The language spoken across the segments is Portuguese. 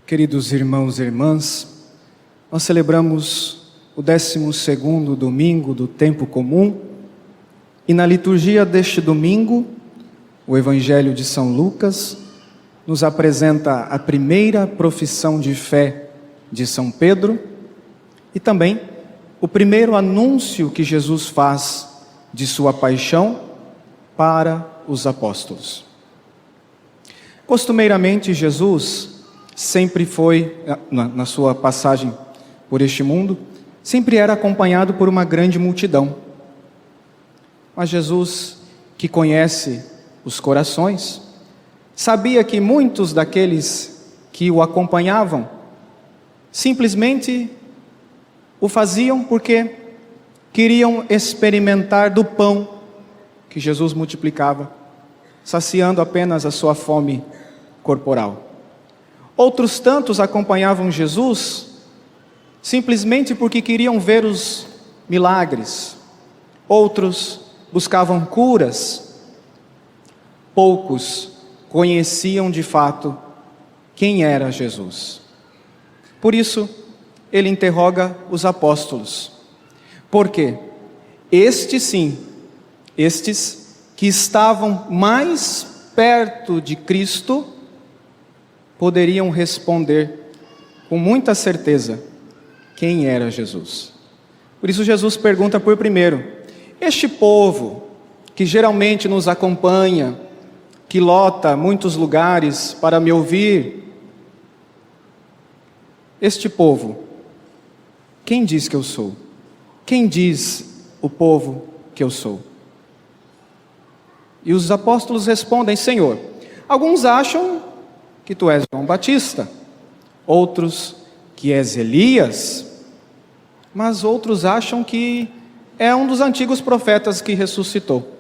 Queridos irmãos e irmãs, nós celebramos o 12º domingo do tempo comum e na liturgia deste domingo, o Evangelho de São Lucas nos apresenta a primeira profissão de fé de São Pedro e também o primeiro anúncio que Jesus faz de sua paixão para os apóstolos. Costumeiramente, Jesus sempre foi, na sua passagem por este mundo, sempre era acompanhado por uma grande multidão. Mas Jesus, que conhece os corações, sabia que muitos daqueles que o acompanhavam simplesmente o faziam porque queriam experimentar do pão que Jesus multiplicava, saciando apenas a sua fome corporal. Outros tantos acompanhavam Jesus simplesmente porque queriam ver os milagres. Outros buscavam curas. Poucos conheciam de fato quem era Jesus. Por isso, ele interroga os apóstolos. Por quê? Estes que estavam mais perto de Cristo, poderiam responder com muita certeza quem era Jesus. Por isso Jesus pergunta por primeiro: este povo que geralmente nos acompanha, que lota muitos lugares para me ouvir, este povo, quem diz que eu sou? Quem diz o povo que eu sou? E os apóstolos respondem: Senhor, alguns acham que tu és João Batista, outros que és Elias, mas outros acham que é um dos antigos profetas que ressuscitou.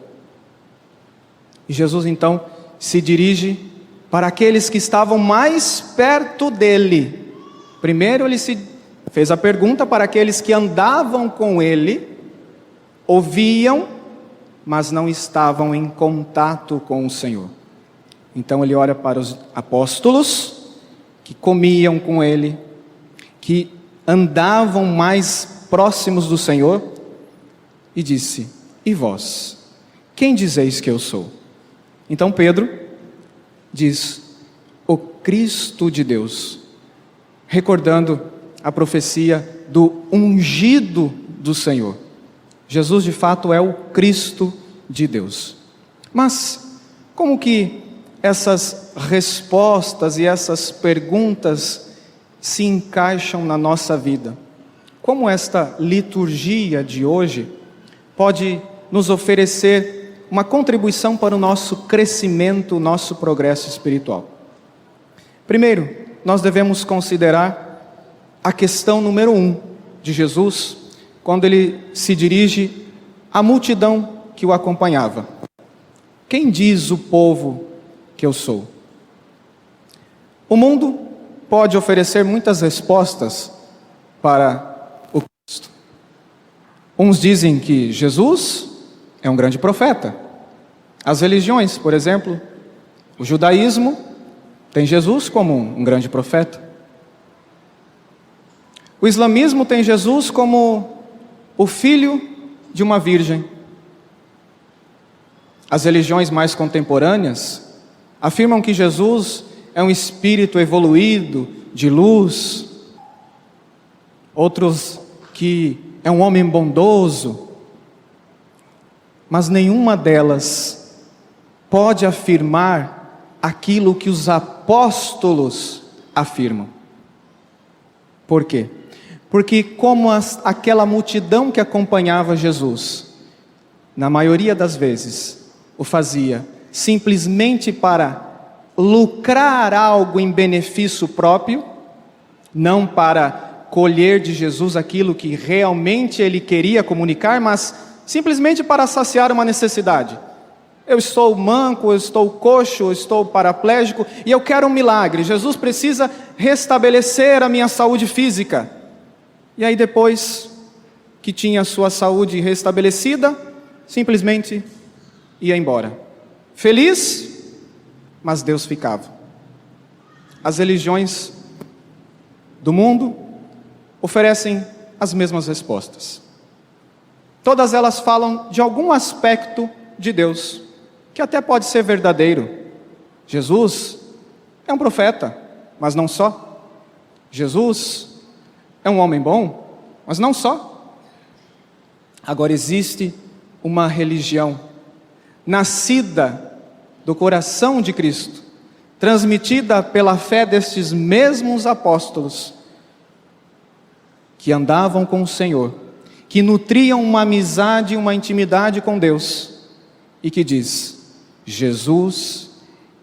E Jesus então se dirige para aqueles que estavam mais perto dele. Primeiro ele fez a pergunta para aqueles que andavam com ele, ouviam, mas não estavam em contato com o Senhor. Então ele olha para os apóstolos, que comiam com ele, que andavam mais próximos do Senhor, e disse: e vós, quem dizeis que eu sou? Então Pedro diz: o Cristo de Deus, recordando a profecia do ungido do Senhor. Jesus de fato é o Cristo de Deus. Mas como que essas respostas e essas perguntas se encaixam na nossa vida? Como esta liturgia de hoje pode nos oferecer uma contribuição para o nosso crescimento, o nosso progresso espiritual? Primeiro, nós devemos considerar a questão número 1 de Jesus, quando ele se dirige à multidão que o acompanhava. Quem diz o povo que eu sou? O mundo pode oferecer muitas respostas para o Cristo. Uns dizem que Jesus é um grande profeta. As religiões, por exemplo, o judaísmo tem Jesus como um grande profeta. O islamismo tem Jesus como o filho de uma virgem. As religiões mais contemporâneas afirmam que Jesus é um espírito evoluído, de luz. Outros que é um homem bondoso. Mas nenhuma delas pode afirmar aquilo que os apóstolos afirmam. Por quê? Porque como aquela multidão que acompanhava Jesus, na maioria das vezes, o fazia simplesmente para lucrar algo em benefício próprio, não para colher de Jesus aquilo que realmente ele queria comunicar, mas simplesmente para saciar uma necessidade. Eu estou manco, eu estou coxo, eu estou paraplégico e eu quero um milagre. Jesus precisa restabelecer a minha saúde física. E aí depois que tinha a sua saúde restabelecida, simplesmente ia embora. Feliz, mas Deus ficava. As religiões do mundo oferecem as mesmas respostas. Todas elas falam de algum aspecto de Deus, que até pode ser verdadeiro. Jesus é um profeta, mas não só. Jesus é um homem bom, mas não só. Agora existe uma religião nascida do coração de Cristo, transmitida pela fé destes mesmos apóstolos, que andavam com o Senhor, que nutriam uma amizade, uma intimidade com Deus, e que diz: Jesus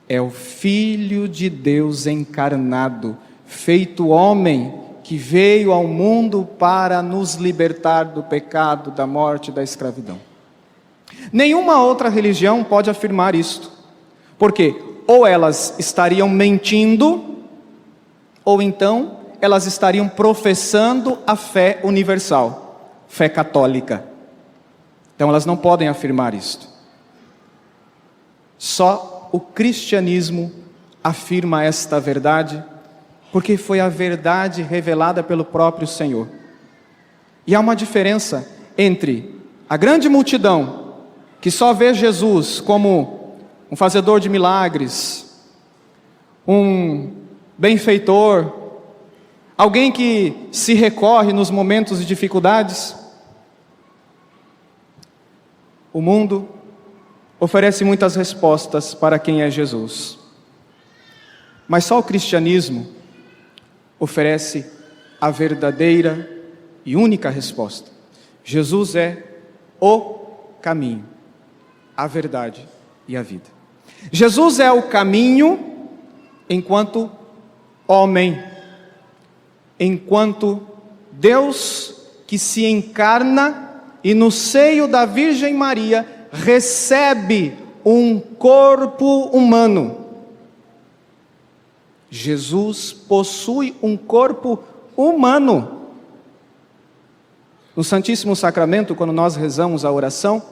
é o Filho de Deus encarnado, feito homem, que veio ao mundo para nos libertar do pecado, da morte e da escravidão. Nenhuma outra religião pode afirmar isto, porque ou elas estariam mentindo, ou então elas estariam professando a fé universal, fé católica. Então elas não podem afirmar isto. Só o cristianismo afirma esta verdade, porque foi a verdade revelada pelo próprio Senhor. E há uma diferença entre a grande multidão, que só vê Jesus como um fazedor de milagres, um benfeitor, alguém que se recorre nos momentos de dificuldades. O mundo oferece muitas respostas para quem é Jesus, mas só o cristianismo oferece a verdadeira e única resposta. Jesus é o caminho, a verdade e a vida. Jesus é o caminho enquanto homem, enquanto Deus que se encarna e no seio da Virgem Maria recebe um corpo humano. Jesus possui um corpo humano. No Santíssimo Sacramento, quando nós rezamos a oração,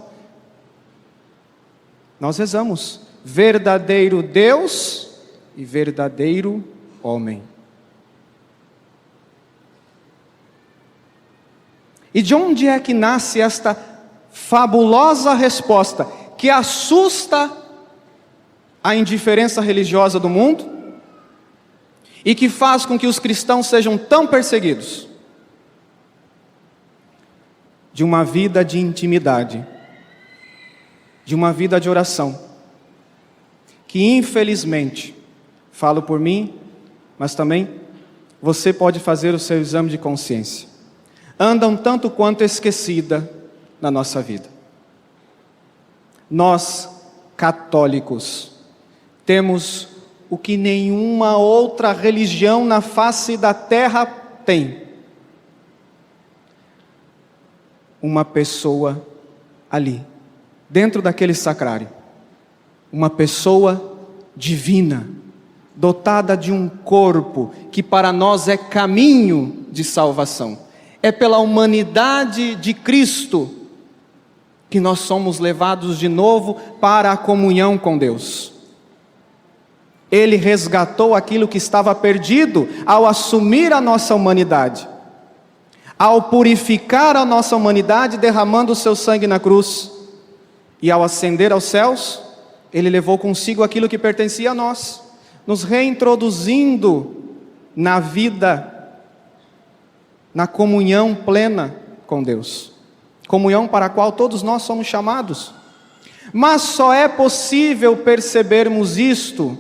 nós rezamos: verdadeiro Deus e verdadeiro homem. E de onde é que nasce esta fabulosa resposta que assusta a indiferença religiosa do mundo e que faz com que os cristãos sejam tão perseguidos? De uma vida de intimidade, de uma vida de oração, que infelizmente, falo por mim, mas também você pode fazer o seu exame de consciência, andam tanto quanto esquecida na nossa vida. Nós, católicos, temos o que nenhuma outra religião na face da terra tem: uma pessoa ali, dentro daquele sacrário, uma pessoa divina, dotada de um corpo que para nós é caminho de salvação. É pela humanidade de Cristo que nós somos levados de novo para a comunhão com Deus. Ele resgatou aquilo que estava perdido ao assumir a nossa humanidade, ao purificar a nossa humanidade derramando o seu sangue na cruz, e ao ascender aos céus, Ele levou consigo aquilo que pertencia a nós, nos reintroduzindo na vida, na comunhão plena com Deus, comunhão para a qual todos nós somos chamados. Mas só é possível percebermos isto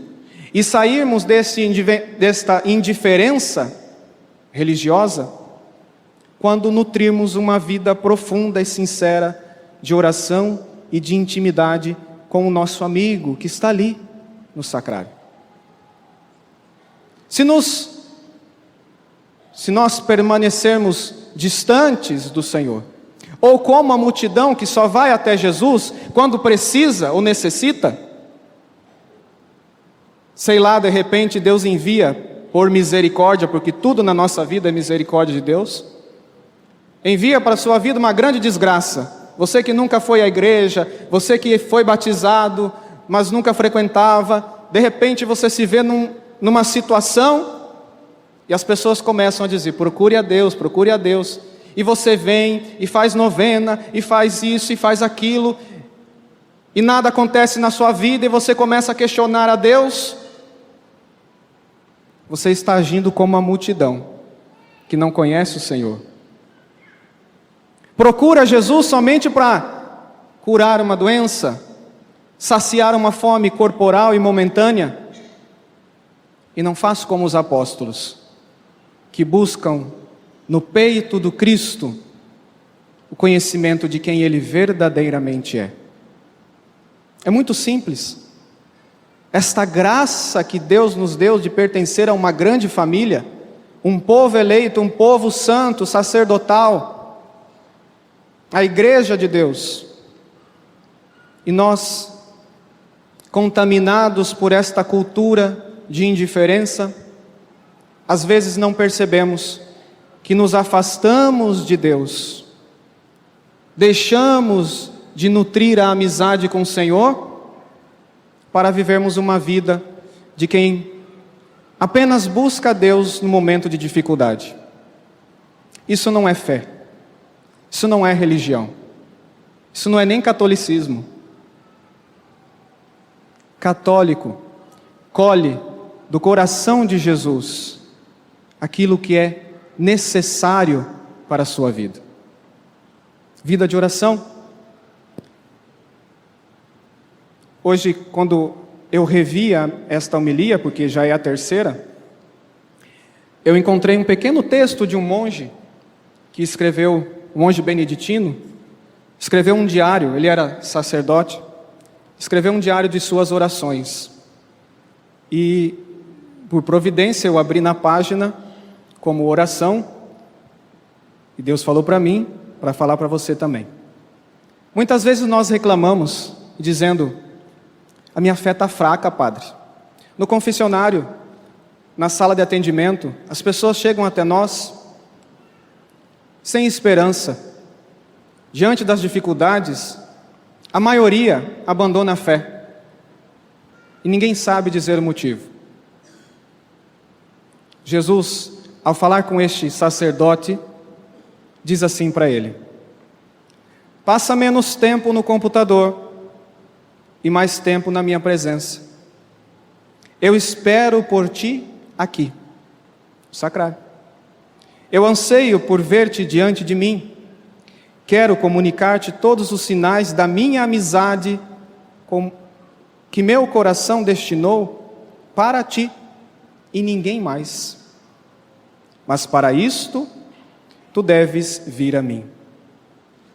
e sairmos desta indiferença religiosa quando nutrirmos uma vida profunda e sincera de oração e de intimidade com o nosso amigo que está ali no sacrário. Se nós permanecermos distantes do Senhor, ou como a multidão que só vai até Jesus quando precisa ou necessita, sei lá, de repente Deus envia por misericórdia, porque tudo na nossa vida é misericórdia de Deus, envia para a sua vida uma grande desgraça. Você que nunca foi à igreja, você que foi batizado, mas nunca frequentava, de repente você se vê numa situação E as pessoas começam a dizer, procure a Deus, procure a Deus. E você vem e faz novena, e faz isso, e faz aquilo, e nada acontece na sua vida, e você começa a questionar a Deus. Você está agindo como a multidão, que não conhece o Senhor. Procura Jesus somente para curar uma doença, saciar uma fome corporal e momentânea, e não faz como os apóstolos, que buscam no peito do Cristo o conhecimento de quem Ele verdadeiramente é. É muito simples. Esta graça que Deus nos deu de pertencer a uma grande família, um povo eleito, um povo santo, sacerdotal, a igreja de Deus. E nós, contaminados por esta cultura de indiferença, às vezes não percebemos que nos afastamos de Deus, deixamos de nutrir a amizade com o Senhor, para vivermos uma vida de quem apenas busca a Deus no momento de dificuldade. Isso não é fé, isso não é religião, isso não é nem catolicismo. Católico colhe do coração de Jesus aquilo que é necessário para a sua vida. Vida de oração. Hoje, quando eu revia esta homilia, porque já é a terceira, eu encontrei um pequeno texto de um monge que escreveu, um monge beneditino, escreveu um diário, ele era sacerdote, escreveu um diário de suas orações. E, por providência, eu abri na página como oração, e Deus falou para mim, para falar para você também. Muitas vezes nós reclamamos, dizendo, a minha fé está fraca, padre. No confessionário, na sala de atendimento, as pessoas chegam até nós, sem esperança. Diante das dificuldades, a maioria abandona a fé. E ninguém sabe dizer o motivo. Jesus, ao falar com este sacerdote, diz assim para ele: passa menos tempo no computador e mais tempo na minha presença. Eu espero por ti aqui, no sacrário. Eu anseio por ver-te diante de mim. Quero comunicar-te todos os sinais da minha amizade que meu coração destinou para ti e ninguém mais. Mas para isto, tu deves vir a mim.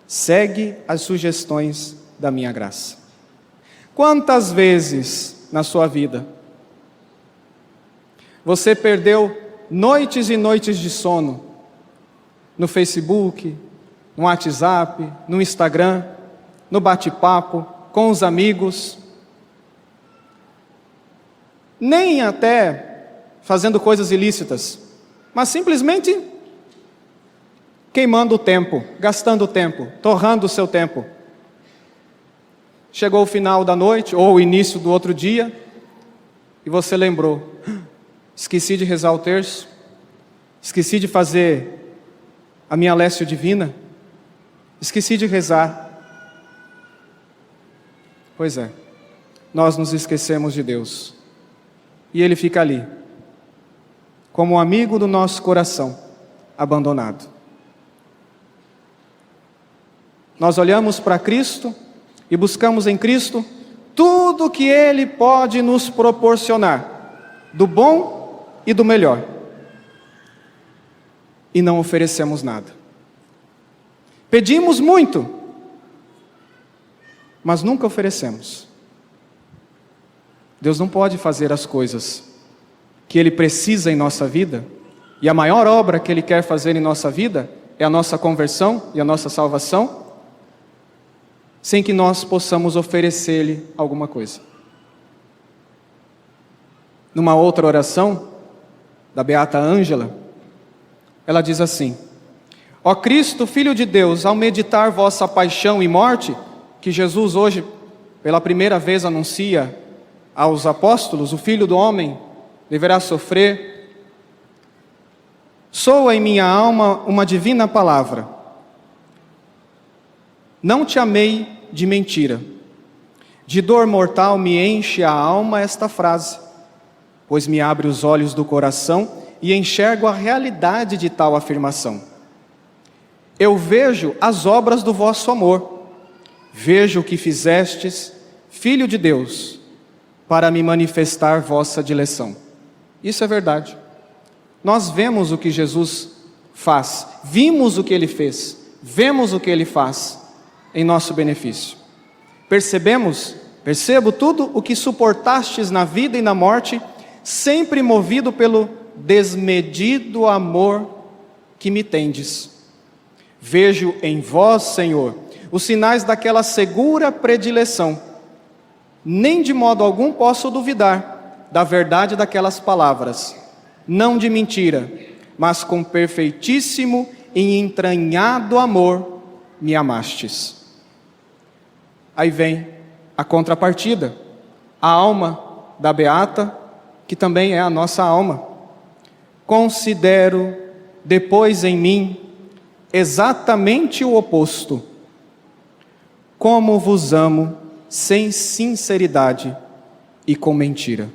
Segue as sugestões da minha graça. Quantas vezes na sua vida você perdeu noites e noites de sono no Facebook, no WhatsApp, no Instagram, no bate-papo, com os amigos, nem até fazendo coisas ilícitas, mas simplesmente queimando o tempo, gastando o tempo, torrando o seu tempo. Chegou o final da noite, ou o início do outro dia, e você lembrou, esqueci de rezar o terço, esqueci de fazer a minha lécio divina, esqueci de rezar. Pois é, nós nos esquecemos de Deus, e Ele fica ali, como um amigo do nosso coração, abandonado. Nós olhamos para Cristo e buscamos em Cristo tudo que Ele pode nos proporcionar, do bom e do melhor, e não oferecemos nada. Pedimos muito, mas nunca oferecemos. Deus não pode fazer as coisas que Ele precisa em nossa vida, e a maior obra que Ele quer fazer em nossa vida é a nossa conversão e a nossa salvação, sem que nós possamos oferecer-lhe alguma coisa. Numa outra oração, da Beata Ângela, ela diz assim: ó Cristo, Filho de Deus, ao meditar vossa paixão e morte, que Jesus hoje, pela primeira vez, anuncia aos apóstolos, o Filho do Homem deverá sofrer, Soa em minha alma uma divina palavra. Não te amei de mentira. De dor mortal me enche a alma esta frase, pois me abre os olhos do coração e enxergo a realidade de tal afirmação. Eu vejo as obras do vosso amor, vejo o que fizestes, Filho de Deus, para me manifestar vossa dileção. Isso é verdade. Nós vemos o que Jesus faz, vimos o que Ele fez, vemos o que Ele faz em nosso benefício. Percebo tudo o que suportastes na vida e na morte, sempre movido pelo desmedido amor que me tendes. Vejo em vós, Senhor, os sinais daquela segura predileção. Nem de modo algum posso duvidar da verdade daquelas palavras. Não de mentira, mas com perfeitíssimo e entranhado amor me amastes. Aí vem a contrapartida, a alma da beata, que também é a nossa alma. Considero depois em mim exatamente o oposto. Como vos amo sem sinceridade e com mentira.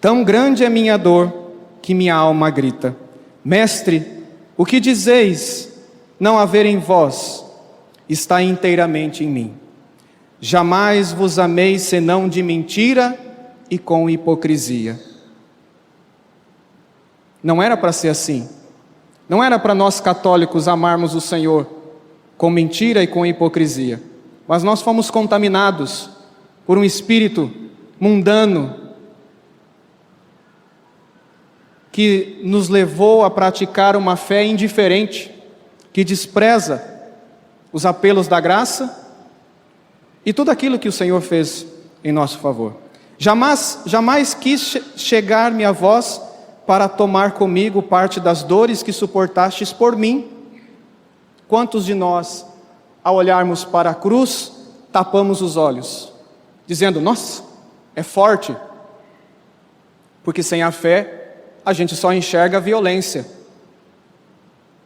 Tão grande é minha dor que minha alma grita: Mestre, o que dizeis não haver em vós está inteiramente em mim. Jamais vos amei senão de mentira e com hipocrisia. Não era para ser assim. Não era para nós católicos amarmos o Senhor com mentira e com hipocrisia. Mas nós fomos contaminados por um espírito mundano que nos levou a praticar uma fé indiferente, que despreza os apelos da graça e tudo aquilo que o Senhor fez em nosso favor. Jamais quis chegar-me a vós para tomar comigo parte das dores que suportastes por mim. Quantos de nós, ao olharmos para a cruz, tapamos os olhos, dizendo: nossa, é forte, porque sem a fé a gente só enxerga a violência.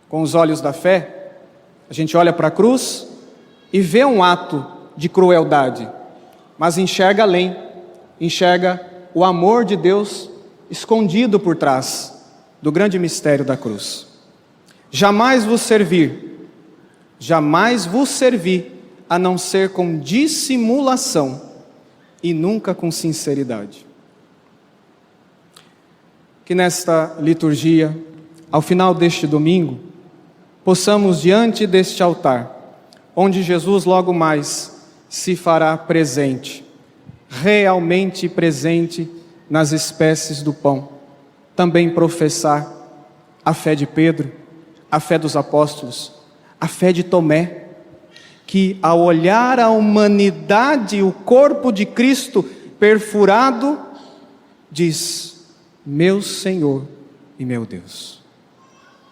Com os olhos da fé, a gente olha para a cruz e vê um ato de crueldade, mas enxerga além, enxerga o amor de Deus escondido por trás do grande mistério da cruz. Jamais vos servi, a não ser com dissimulação e nunca com sinceridade. Que nesta liturgia, ao final deste domingo, possamos diante deste altar, onde Jesus logo mais se fará presente, realmente presente nas espécies do pão, também professar a fé de Pedro, a fé dos apóstolos, a fé de Tomé, que ao olhar a humanidade, o corpo de Cristo perfurado, diz: meu Senhor e meu Deus.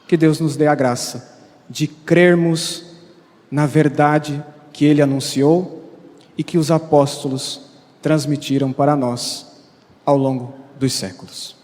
Que Deus nos dê a graça de crermos na verdade que Ele anunciou e que os apóstolos transmitiram para nós ao longo dos séculos.